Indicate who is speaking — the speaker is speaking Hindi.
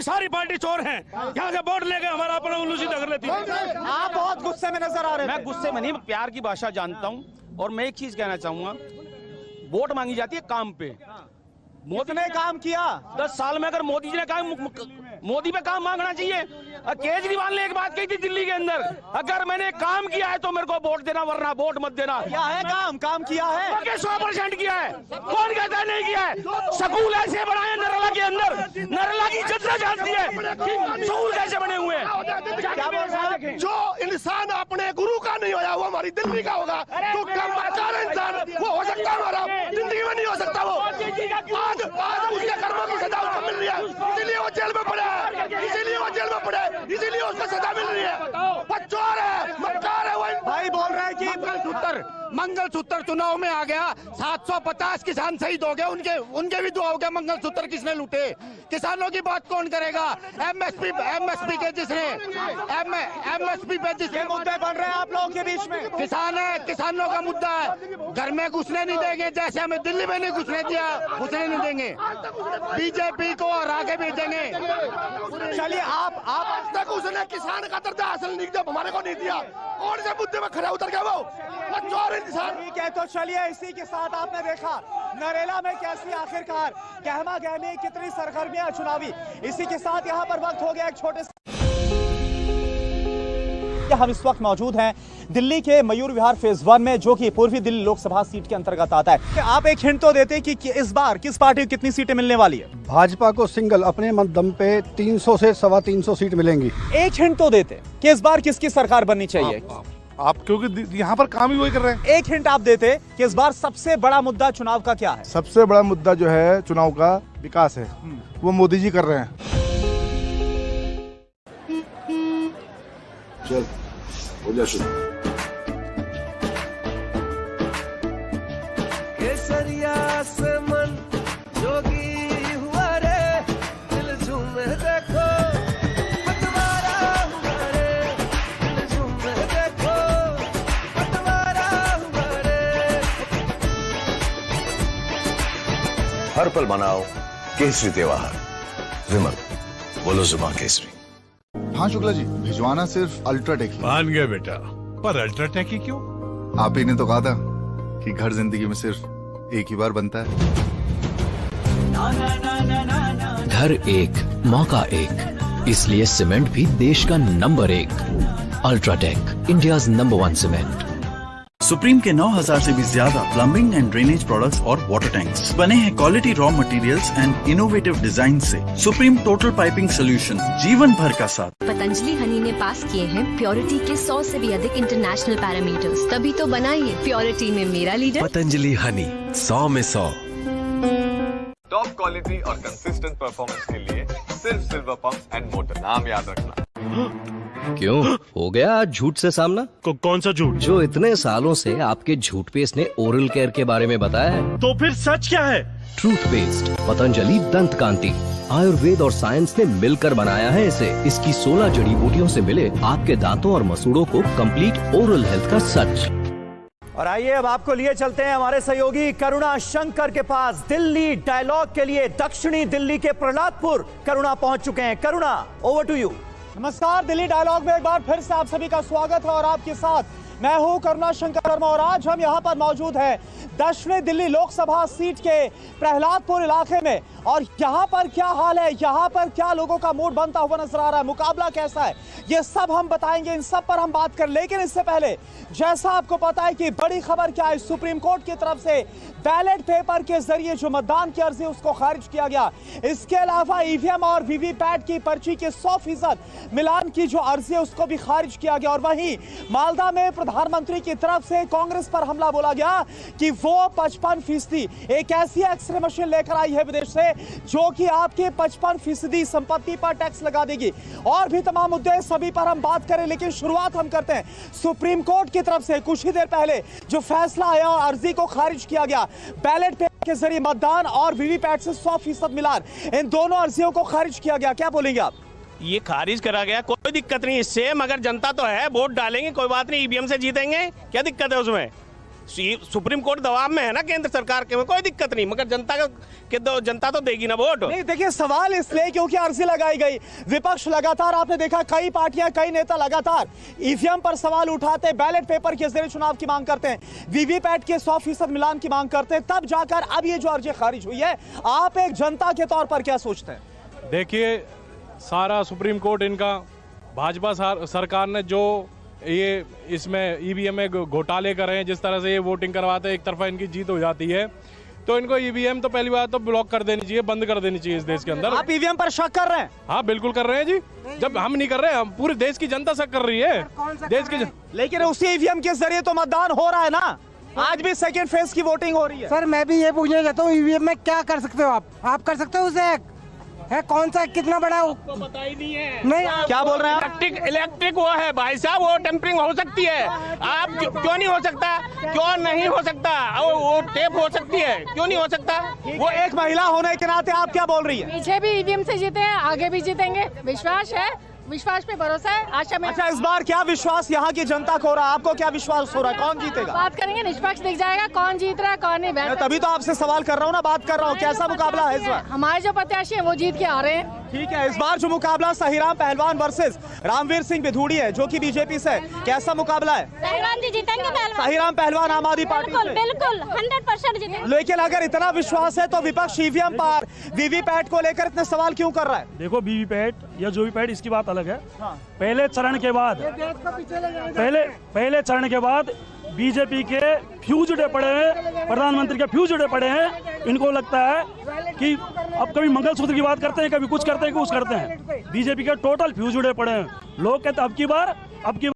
Speaker 1: सारी पार्टी चोर हैं, यहाँ से वोट लेके हमारा अपना उल्लू सीधा कर लेती है।
Speaker 2: आप बहुत गुस्से में नजर आ रहे हैं।
Speaker 3: मैं गुस्से में नहीं, मैं प्यार की भाषा जानता हूँ। और मैं एक चीज कहना चाहूंगा, वोट मांगी जाती है काम पे।
Speaker 2: मोदी ने काम किया
Speaker 3: 10 साल में, अगर मोदी जी ने काम, मोदी पे काम मांगना चाहिए। केजरीवाल ने एक बात कही थी दिल्ली के अंदर, अगर मैंने काम किया है तो मेरे को वोट देना, वरना वोट मत देना।
Speaker 2: क्या है काम किया है
Speaker 3: 100% किया है। कौन कहता है नहीं किया है? स्कूल ऐसे बनाए नरेला के अंदर, नरेला की इज्जत जानती है कि स्कूल कैसे बने हुए हैं।
Speaker 1: जो इंसान अपने गुरु का नहीं होया वो हमारी दिल्ली का होगा। तो कम इंसान वो हो सकता है, हमारा जिंदगी में नहीं हो सकता। वो आज उसके कर्मों की सजा उसको मिल रही है, इसीलिए वो जेल में पड़ा है, इसीलिए वो जेल में पड़ा है, इसीलिए उसको सजा मिल रही है। वो चोर है, मक्कार है। वो
Speaker 2: भाई बोल रहे हैं कि
Speaker 1: मंगलसूत्र चुनाव में आ गया, 750 किसान शहीद हो गए, उनके भी दुआ हो गया। मंगलसूत्र किसने लूटे? किसानों की बात कौन करेगा? एमएसपी के जिसने एमएसपी पे जिसके
Speaker 2: मुद्दे बन रहे हैं आप लोगों के बीच में।
Speaker 1: किसान है, किसानों का मुद्दा है। घर में घुसने नहीं देंगे, जैसे हमें दिल्ली में नहीं घुसने दिया, घुसने नहीं देंगे। बीजेपी को हरा के भेजेंगे।
Speaker 2: चलिए आप
Speaker 1: आज तक उसने किसान का दर्जा हासिल नहीं दिया, हमारे को नहीं दिया। कौन से मुद्दे में खड़ा उतर गया वो चोर इंसान।
Speaker 2: ठीक है, तो चलिए इसी के साथ आपने देखा नरेला में कैसी आखिरकार गहमा गहमी, कितनी सरगर्मियां चुनावी। इसी के साथ यहाँ पर वक्त हो गया एक छोटे से। हम इस वक्त मौजूद हैं दिल्ली के मयूर विहार फेज 1 में, जो कि पूर्वी दिल्ली लोकसभा सीट के अंतर्गत आता है। आप एक हिंट तो देते कि इस बार किस पार्टी को कितनी सीटें मिलने वाली है?
Speaker 4: भाजपा को सिंगल अपने दम पे 300 से 325 सीट मिलेंगी।
Speaker 2: एक हिंट तो देते कि इस बार किसकी सरकार बननी चाहिए?
Speaker 5: आप क्योंकि यहाँ पर काम ही वही कर रहे हैं।
Speaker 2: एक हिंट आप देते कि इस बार सबसे बड़ा मुद्दा चुनाव का क्या है?
Speaker 5: सबसे बड़ा मुद्दा जो है चुनाव का विकास है, वो मोदी जी कर रहे हैं।
Speaker 6: चल हो जा शुरू।
Speaker 7: केसरिया से मन जोगी हुआ रे, दिल झूमे देखो पतवारा हुआ रे, दिल झूमे देखो पतवारा हुआ रे।
Speaker 6: हर पल मनाओ केसरी त्योहार। विमल बोलो जुमा केसरी।
Speaker 8: हाँ शुक्ला जी, भिजवाना सिर्फ अल्ट्राटेक ही।
Speaker 9: मान गया बेटा, पर अल्ट्राटेक ही क्यों?
Speaker 8: आप ही ने तो कहा था कि घर जिंदगी में सिर्फ एक ही बार बनता है।
Speaker 10: घर एक, मौका एक, इसलिए सीमेंट भी देश का number 1। UltraTech, India's number 1 cement.
Speaker 11: Supreme के 9000 से भी ज्यादा प्लम्बिंग एंड ड्रेनेज प्रोडक्ट्स और वाटर टैंक्स बने हैं quality raw materials and innovative design से। सुप्रीम टोटल पाइपिंग सोल्यूशन, जीवन भर का साथ।
Speaker 12: पतंजलि हनी ने पास किए हैं प्योरिटी के 100 से भी अधिक इंटरनेशनल पैरामीटर्स, तभी तो बनाइए प्योरिटी में मेरा लीडर।
Speaker 10: पतंजलि हनी, 100 में 100।
Speaker 13: टॉप क्वालिटी और कंसिस्टेंट परफॉर्मेंस के लिए सिर्फ सिल्वर पंप एंड मोटर, नाम याद रखना।
Speaker 10: क्यों हो गया आज झूठ से सामना?
Speaker 9: कौन सा झूठ?
Speaker 10: जो इतने सालों से आपके झूठ पेस्ट ने ओरल केयर के बारे में बताया है।
Speaker 9: तो फिर सच क्या है?
Speaker 10: ट्रूथ पेस्ट, पतंजलि दंत कांति। आयुर्वेद और साइंस ने मिलकर बनाया है इसे। इसकी 16 जड़ी बूटियों से मिले आपके दांतों और मसूड़ों को कंप्लीट ओरल हेल्थ का सच।
Speaker 2: और आइए अब आपको लिए चलते हैं हमारे सहयोगी करुणा शंकर के पास। दिल्ली डायलॉग के लिए दक्षिणी दिल्ली के प्रहलादपुर करुणा पहुंच चुके हैं। करुणा, ओवर टू यू। नमस्कार, दिल्ली डायलॉग में एक बार फिर से आप सभी का स्वागत है और आपके साथ मैं हूं करुणा शंकर वर्मा। और आज हम यहां पर मौजूद हैं दक्षिणी दिल्ली लोकसभा सीट के प्रहलादपुर इलाके में। और यहां पर क्या हाल है, यहां पर क्या लोगों का मूड बनता हुआ नजर आ रहा है, मुकाबला कैसा है, ये सब हम बताएंगे, इन सब पर हम बात करें। लेकिन इससे पहले जैसा आपको पता है कि बड़ी खबर क्या है, सुप्रीम कोर्ट की तरफ से बैलेट पेपर के जरिए जो मतदान की अर्जी उसको खारिज किया गया। इसके अलावा ईवीएम और वीवीपैट की पर्ची के 100% मिलान की जो अर्जी है उसको भी खारिज किया गया। और वहीं मालदा में प्रधानमंत्री की तरफ से कांग्रेस पर हमला बोला गया कि वो 55% एक ऐसी एक्सरे मशीन लेकर आई है विदेश से जो कि आपके 55% संपत्ति पर टैक्स लगा देगी। और भी तमाम मुद्दे सभी पर हम बात करें, लेकिन शुरुआत हम करते हैं सुप्रीम कोर्ट की तरफ से। कुछ ही देर पहले जो फैसला आया और अर्जी को खारिज किया गया, बैलेट पेपर के जरिए मतदान और वीवीपैट से 100% मिलान, इन दोनों अर्जियों को खारिज किया गया। क्या बोलेंगे आप?
Speaker 3: ये खारिज करा गया, कोई दिक्कत नहीं इससे, मगर जनता तो है, वोट डालेंगे, कोई बात नहीं, ईवीएम से जीतेंगे, क्या दिक्कत है उसमें? सुप्रीम कोर्ट दबाव में है ना केंद्र सरकार के, में कोई दिक्कत नहीं, मगर जनता तो देगी ना वोट।
Speaker 2: नहीं देखिए, सवाल इसलिए क्योंकि अर्जी लगाई गई, विपक्ष लगातार, आपने देखा कई पार्टियां, कई नेता लगातार ईवीएम पर सवाल उठाते, बैलेट पेपर के जरिए चुनाव की मांग करते हैं, वीवीपैट के 100% मिलान की मांग करते हैं, तब जाकर अब ये जो अर्जी खारिज हुई है, आप एक जनता के तौर पर क्या सोचते हैं?
Speaker 9: देखिए, सारा सुप्रीम कोर्ट इनका, भाजपा सरकार ने जो ये इसमें ईवीएम में घोटाले कर रहे हैं, जिस तरह से ये वोटिंग करवाते हैं, एक तरफा इनकी जीत हो जाती है, तो इनको ईवीएम तो पहली बात तो ब्लॉक कर देनी चाहिए, बंद कर देनी चाहिए इस देश के अंदर।
Speaker 2: आप ईवीएम पर शक कर रहे हैं?
Speaker 9: हाँ बिल्कुल कर रहे हैं जी, जब हम नहीं कर रहे, हम पूरे देश की जनता शक कर रही है, देश की।
Speaker 2: लेकिन उसी ईवीएम के जरिए तो मतदान हो रहा है ना, आज भी सेकेंड फेज की वोटिंग हो रही है।
Speaker 7: सर मैं भी ये पूछना चाहता हूँ, ईवीएम में क्या कर सकते हो आप कर सकते हो उसे है कौन सा कितना बड़ा
Speaker 3: तो पता ही नहीं है।
Speaker 7: नहीं
Speaker 2: क्या बोल रहे हैं आप?
Speaker 3: इलेक्ट्रिक वो है भाई साहब, वो टेम्परिंग हो सकती है, आप क्यों नहीं हो सकता, क्यों नहीं हो सकता, वो टेप हो सकती है, क्यों नहीं हो सकता?
Speaker 2: वो एक महिला होने के नाते आप क्या बोल रही है?
Speaker 12: पीछे भी ईवीएम से जीते हैं, आगे भी जीतेंगे, विश्वास है, विश्वास पे भरोसा है, आशा में।
Speaker 2: अच्छा, इस बार क्या विश्वास यहाँ की जनता को हो रहा है? आपको क्या विश्वास हो रहा है, कौन जीतेगा?
Speaker 12: बात करेंगे, निष्पक्ष दिख जाएगा कौन जीत रहा है कौन नहीं।
Speaker 2: मैं तभी तो आपसे सवाल कर रहा हूँ ना, बात कर रहा हूँ, कैसा मुकाबला है इस बार?
Speaker 12: हमारे जो प्रत्याशी है वो जीत के आ रहे हैं।
Speaker 2: ठीक है, इस बार जो मुकाबला सहीराम पहलवान वर्सेस रामवीर सिंह बिधूड़ी है, जो कि बीजेपी से, कैसा मुकाबला है?
Speaker 12: पहलवान जी जीतेंगे,
Speaker 2: सहीराम पहलवान आम आदमी पार्टी से।
Speaker 12: बिल्कुल 100% जीतेंगे।
Speaker 2: लेकिन अगर इतना विश्वास है तो विपक्ष ईवीएम पर, वीवीपैट को लेकर इतने सवाल क्यों कर रहा है?
Speaker 9: देखो, वीवीपैट या जो वीवीपैट, इसकी बात अलग है। पहले चरण के बाद बीजेपी के फ्यूज उड़े पड़े हैं, प्रधानमंत्री के फ्यूज उड़े पड़े हैं। इनको लगता है कि अब कभी मंगलसूत्र की बात करते हैं, कभी कुछ करते हैं, कुछ करते हैं। बीजेपी के टोटल फ्यूज उड़े पड़े हैं। लोग कहते हैं अब की बार